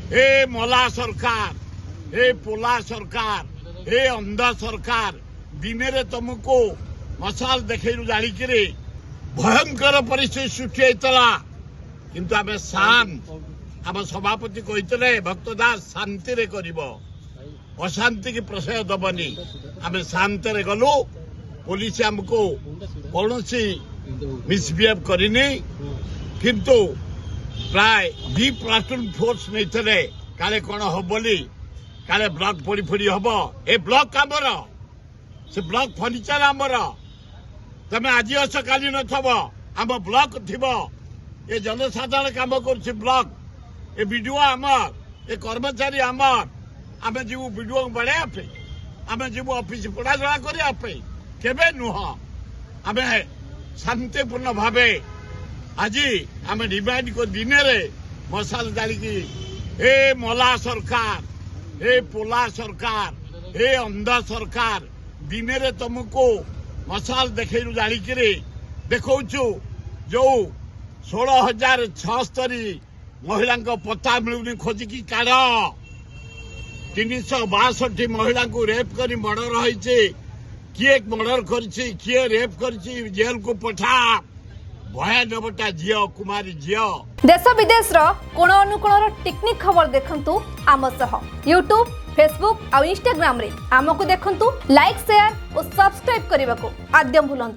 ए मला सरकार, ए पोला सरकार, ए अंधा सरकार दिने रे तुमको मसाल देखु जाणिकी भयंकर परिस्थिति सृष्टि होता किंतु आम शांत आम सभापति कहते भक्त दास शांति रे करिब अशांति की प्रशय दबनी आम शांत रे गलु पुलिस हमको कौन सी मिसबिहेव करनी किंतु प्राय 2 प्लाटून फोर्स नहीं थे काले कौन हम बोली काले ब्लॉक फोड़ी फोड़ी हम ए ब्लॉक आमर से ब्लॉक फर्निचर आमर तमें आज अस काली नथब आम ब्लॉक थी ये जनसाधारण काम कर ब्लॉक ए विडियो आमर ए कर्मचारी आमर आम जीव विडियो बढ़ाया आम जीव ऑफिस पढ़ाजड़ा करने केबे नुह आम शांतिपूर्ण भाव आज आम डिमांड को दिन में मसाल जालिकी ए मला सरकार, ए पोला सरकार, ए अंधा सरकार दिन में तुमको मसाल देखु जाणिकी देखु जो 16,076 महिला पता मिलूनी खोजिकी काढ़ 362 महिला को रेप कर मर्डर होइछे किए मर्डर करिछि किए रेप करिछि जेल को पठा भयानकटा झियो कुमारी झियो देश विदेश रो कोण अनुकोण टेक्निक खबर देखंतु आम सह यूट्यूब फेसबुक और इंस्टाग्राम रे आमको देखंतु लाइक शेयर और सब्सक्राइब करने को आद्य भूलंतु।